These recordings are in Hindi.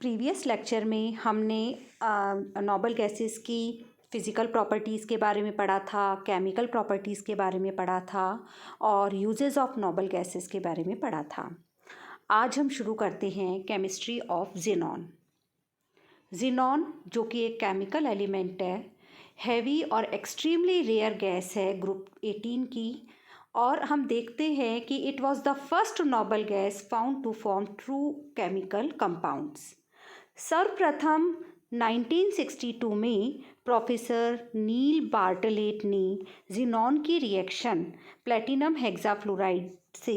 प्रीवियस लेक्चर में हमने नोबल गैसेस की फ़िज़िकल प्रॉपर्टीज़ के बारे में पढ़ा था, केमिकल प्रॉपर्टीज़ के बारे में पढ़ा था और यूजेस ऑफ नोबल गैसेस के बारे में पढ़ा था। आज हम शुरू करते हैं केमिस्ट्री ऑफ ज़ीनॉन। ज़ीनॉन जो कि एक केमिकल एलिमेंट है, हैवी और एक्सट्रीमली रेयर गैस है ग्रुप 18 की, और हम देखते हैं कि it was the first noble gas found to form true chemical compounds. सर्वप्रथम 1962 में प्रोफेसर नील बार्टलेट ने ज़ीनॉन की रिएक्शन प्लैटिनम हेक्साफ्लोराइड से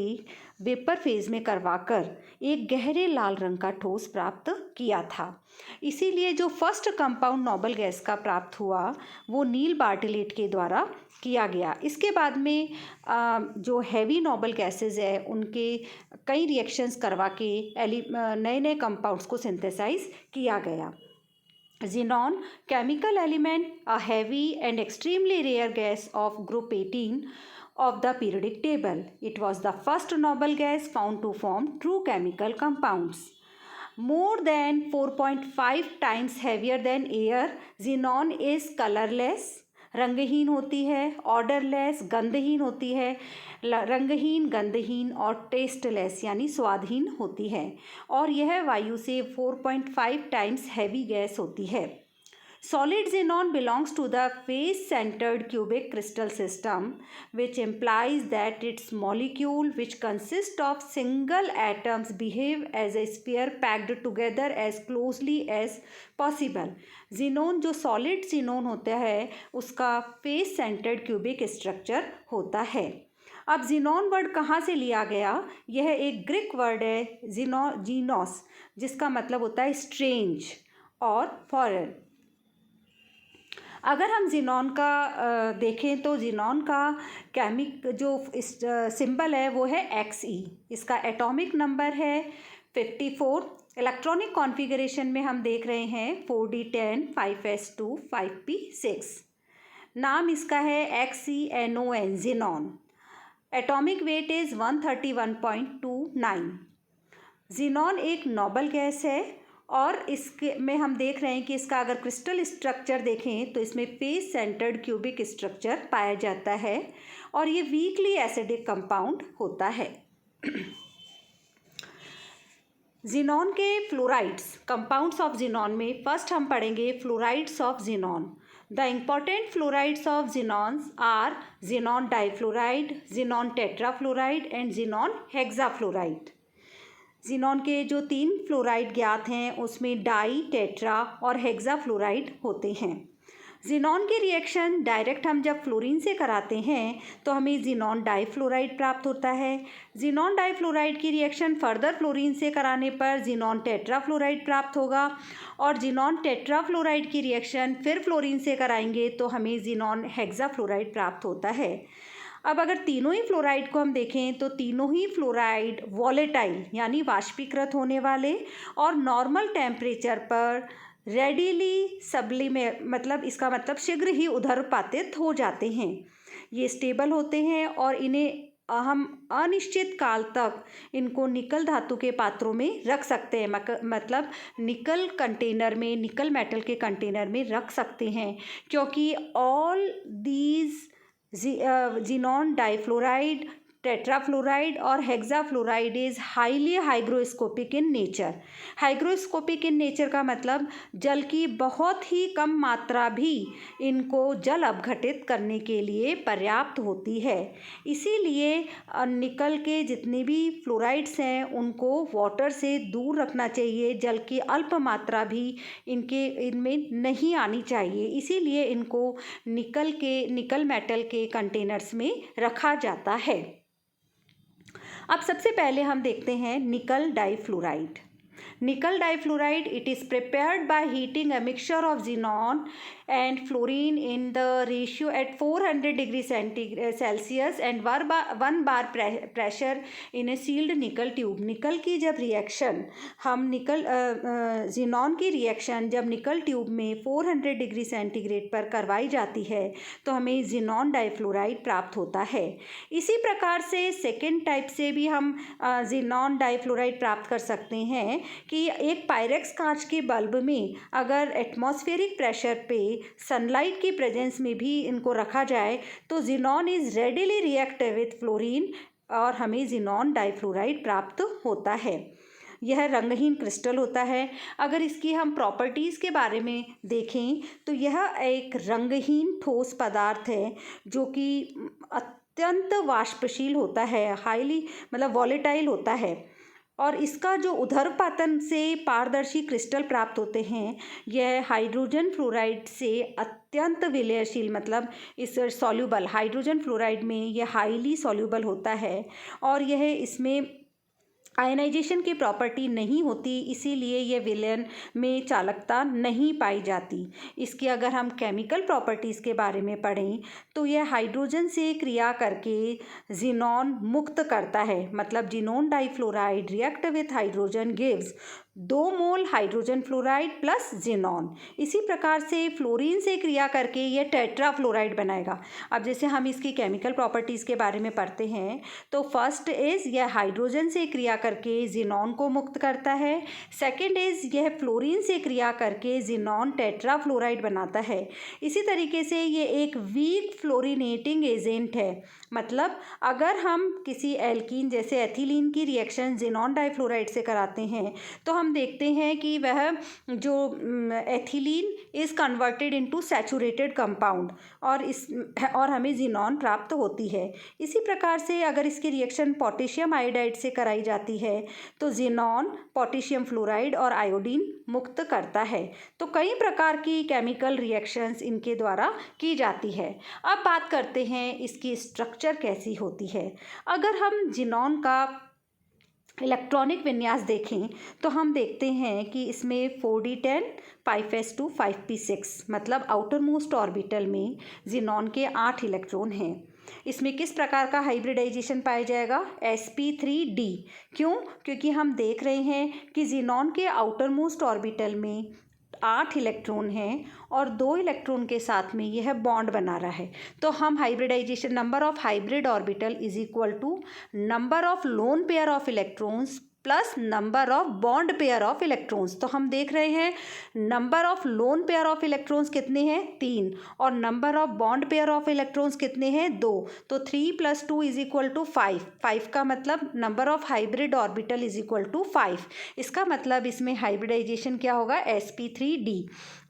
वेपर फेज में करवाकर एक गहरे लाल रंग का ठोस प्राप्त किया था। इसीलिए जो फर्स्ट कंपाउंड नोबल गैस का प्राप्त हुआ वो नील बार्टलेट के द्वारा किया गया। इसके बाद में जो हैवी नोबल गैसेस है उनके कई रिएक्शंस करवा के नए नए कंपाउंड्स को सिंथेसाइज किया गया। Xenon, chemical element, a heavy and extremely rare gas of group 18 of the periodic table. It was the first noble gas found to form true chemical compounds. More than 4.5 times heavier than air, xenon is colorless, रंगहीन होती है, ऑर्डरलेस, गंधहीन होती है, रंगहीन, गंधहीन और टेस्टलेस यानी स्वादहीन होती है, और यह वायु से 4.5 टाइम्स हैवी गैस होती है। Solid xenon belongs to the face-centered cubic crystal system, which implies that its molecule, which consist of single atoms, behave as a sphere packed together as closely as possible. Xenon जो solid xenon होता है उसका face-centered cubic structure होता है। अब जीनॉन वर्ड कहाँ से लिया गया? यह एक ग्रीक वर्ड है जीनोस, जिसका मतलब होता है स्ट्रेंज और फॉरेन। अगर हम ज़ीनॉन का देखें तो ज़ीनॉन का जो सिंबल है वो है Xe। इसका एटॉमिक नंबर है 54। इलेक्ट्रॉनिक कॉन्फ़िगरेशन में हम देख रहे हैं 4d10 5s2 5p6। नाम इसका है XeNON xenon. Atomic weight is 131.29। Xenon एक नोबल गैस है और इसके में हम देख रहे हैं कि इसका अगर क्रिस्टल स्ट्रक्चर देखें तो इसमें फेस सेंटर्ड क्यूबिक स्ट्रक्चर पाया जाता है और ये वीकली एसिडिक कंपाउंड होता है। ज़ीनॉन के फ्लोराइड्स, कंपाउंड्स ऑफ ज़ीनॉन में फर्स्ट हम पढ़ेंगे fluorides of xenon. The important fluorides of xenons are xenon difluoride, xenon tetrafluoride and xenon hexafluoride. Xenon के जो 3 फ्लोराइड ज्ञात हैं उसमें डाई, टेट्रा और हेक्साफ्लोराइड होते हैं। ज़ीनॉन के रिएक्शन डायरेक्ट हम जब फ्लोरीन से कराते हैं तो हमें ज़ीनॉन डाईफ्लोराइड प्राप्त होता है। ज़ीनॉन डाईफ्लोराइड की रिएक्शन फर्दर फ्लोरीन से कराने पर ज़ीनॉन टेट्राफ्लोराइड प्राप्त होगा और ज़ीनॉन टेट्राफ्लोराइड की रिएक्शन फिर फ्लोरीन से कराएंगे तो हमें ज़ीनॉन हेक्साफ्लोराइड प्राप्त होता है। अब अगर तीनों ही फ्लोराइड को हम देखें तो तीनों ही फ्लोराइड वॉलेटाइल यानी वाष्पीकृत होने वाले और नॉर्मल टेम्परेचर पर रेडिली सब्लिमेट मतलब इसका मतलब शीघ्र ही उदरपातित हो जाते हैं। ये स्टेबल होते हैं और इन्हें हम अनिश्चित काल तक इनको निकल धातु के पात्रों में रख सकते हैं, मतलब निकल कंटेनर में, निकल मेटल के कंटेनर में रख सकते हैं, क्योंकि all these xenon difluoride, tetrafluoride और hexafluoride is highly hygroscopic in nature. Hygroscopic in nature का मतलब जल की बहुत ही कम मात्रा भी इनको जल अपघटित करने के लिए पर्याप्त होती है। इसीलिए निकल के जितने भी फ्लोराइड्स हैं उनको वाटर से दूर रखना चाहिए, जल की अल्प मात्रा भी इनमें नहीं आनी चाहिए। इसीलिए इनको निकल मेटल के कंटेनर्स में रखा जाता है। अब सबसे पहले हम देखते हैं निकल difluoride. Nickel difluoride, it is prepared by heating a mixture of xenon and fluorine in the ratio at 400 degree Celsius and 1 bar pressure in a sealed nickel tube. निकल की जब रिएक्शन हम xenon की रिएक्शन जब निकल ट्यूब में 400 डिग्री सेंटीग्रेड पर करवाई जाती है तो हमें xenon डाईफ्लोराइड प्राप्त होता है। इसी प्रकार से सेकेंड टाइप से भी हम xenon डाईफ्लोराइड प्राप्त कर सकते हैं, कि एक पायरेक्स कांच के बल्ब में अगर एटमॉस्फेरिक प्रेशर पे सनलाइट की प्रेजेंस में भी इनको रखा जाए तो xenon is readily react with fluorine और हमें जिनॉन डाइफ्लोराइड प्राप्त होता है। यह रंगहीन क्रिस्टल होता है। अगर इसकी हम प्रॉपर्टीज़ के बारे में देखें तो यह एक रंगहीन ठोस पदार्थ है जो कि अत्यंत वाष्पशील होता है, हाईली मतलब वॉलेटाइल होता है। और इसका जो ऊर्ध्वपातन से पारदर्शी क्रिस्टल प्राप्त होते हैं, यह हाइड्रोजन फ्लोराइड से अत्यंत विलयशील मतलब इस सॉल्यूबल हाइड्रोजन फ्लोराइड में यह हाईली सॉल्यूबल होता है और यह इसमें आयनाइजेशन की प्रॉपर्टी नहीं होती, इसीलिए ये विलयन में चालकता नहीं पाई जाती। इसकी अगर हम केमिकल प्रॉपर्टीज़ के बारे में पढ़ें तो यह हाइड्रोजन से क्रिया करके जिनॉन मुक्त करता है, मतलब xenon difluoride react with hydrogen gives 2 mole hydrogen fluoride plus xenon. इसी प्रकार से फ्लोरीन से क्रिया करके यह टेट्रा फ्लोराइड बनाएगा। अब जैसे हम इसकी केमिकल प्रॉपर्टीज़ के बारे में पढ़ते हैं तो फर्स्ट इज़ यह हाइड्रोजन से क्रिया करके जिनॉन को मुक्त करता है। सेकंड इज़ यह फ्लोरीन से क्रिया करके जिनॉन टेट्रा फ्लोराइड बनाता है। इसी तरीके से ये एक वीक फ्लोरीनेटिंग एजेंट है, मतलब अगर हम किसी एल्कीन जैसे एथिलीन की रिएक्शन जिनॉन डाइफ्लोराइड से कराते हैं तो हम देखते हैं कि वह जो ethylene is converted into saturated compound और हमें जिनॉन प्राप्त होती है। इसी प्रकार से अगर इसकी रिएक्शन पोटेशियम आयोडाइड से कराई जाती है तो जिनॉन पोटेशियम फ्लोराइड और आयोडीन मुक्त करता है। तो कई प्रकार की केमिकल रिएक्शंस इनके द्वारा की जाती है। अब बात करते हैं इसकी स्ट्रक्चर कैसी होती है। अगर हम जिनॉन का इलेक्ट्रॉनिक विन्यास देखें तो हम देखते हैं कि इसमें 4d10 5s2 5p6 मतलब आउटर मोस्ट ऑर्बिटल में जिनॉन के 8 इलेक्ट्रॉन हैं। इसमें किस प्रकार का हाइब्रिडाइजेशन पाया जाएगा? sp3d। क्यों? क्योंकि हम देख रहे हैं कि जिनॉन के आउटर मोस्ट ऑर्बिटल में 8 इलेक्ट्रॉन हैं और 2 इलेक्ट्रॉन के साथ में यह बॉन्ड बना रहा है। तो हम hybridisation number of hybrid orbital is equal to number of lone pair of electrons plus number of bond pair of electrons. तो हम देख रहे हैं number of lone pair of electrons कितने हैं? 3 और number of bond pair of electrons कितने हैं? 2। तो 3 + 2 इज इक्वल टू 5। 5 का मतलब number of hybrid orbital is equal to 5। इसका मतलब इसमें हाइब्रिडाइजेशन क्या होगा? sp3d।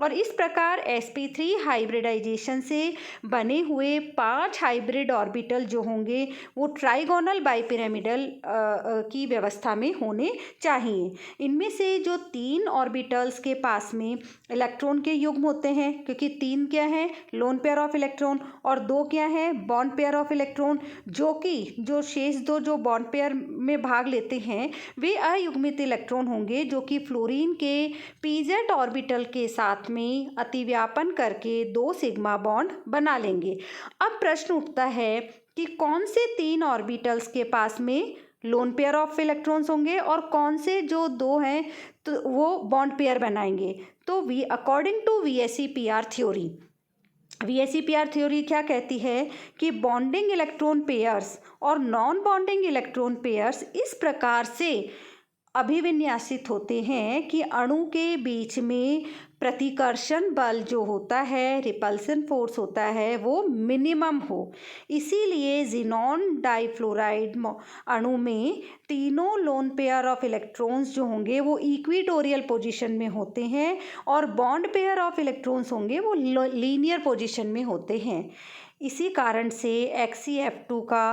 और इस प्रकार sp3 हाइब्रिडाइजेशन से बने हुए 5 हाइब्रिड ऑर्बिटल जो होंगे वो ट्राइगोनल बाइपिरामिडल की व्यवस्था में होने चाहिए। इनमें से जो 3 ऑर्बिटल्स के पास में इलेक्ट्रॉन के युग्म होते हैं, क्योंकि 3 क्या है? लोन पेयर ऑफ इलेक्ट्रॉन और 2 क्या है? बॉन्ड पेयर ऑफ इलेक्ट्रॉन, जो शेष 2 जो बॉन्ड पेयर में भाग लेते हैं वे अयुग्मित इलेक्ट्रॉन होंगे जो कि फ्लोरीन के pz ऑर्बिटल के साथ में अतिव्यापन करके 2 सिग्मा बॉन्ड बना लेंगे। अब प्रश्न उठता है कि कौन से 3 ऑर्बिटल्स के पास में लोन पेयर ऑफ इलेक्ट्रॉन्स होंगे और कौन से जो 2 हैं तो वो बॉन्ड पेयर बनाएंगे। तो according to VSEPR theory, VSEPR theory क्या कहती है कि बॉन्डिंग इलेक्ट्रॉन पेयर्स और नॉन बॉन्डिंग इलेक्ट्रॉन पेयर्स इस प्रकार से अभिविन्यासित होते हैं कि अणु के बीच में प्रतिकर्षण बल जो होता है, रिपल्सन फोर्स होता है, वो मिनिमम हो। इसीलिए जिनॉन डाइफ्लोराइड अणु में तीनों लोन पेयर ऑफ इलेक्ट्रॉन्स जो होंगे वो इक्विटोरियल पोजीशन में होते हैं और बॉन्ड पेयर ऑफ इलेक्ट्रॉन्स होंगे वो लीनियर पोजीशन में होते हैं। इसी कारण से XeF2 का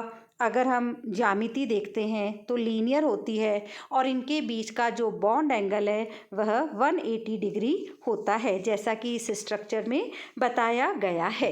अगर हम ज्यामिति देखते हैं तो लीनियर होती है और इनके बीच का जो बॉन्ड एंगल है वह 180 डिग्री होता है, जैसा कि इस स्ट्रक्चर में बताया गया है।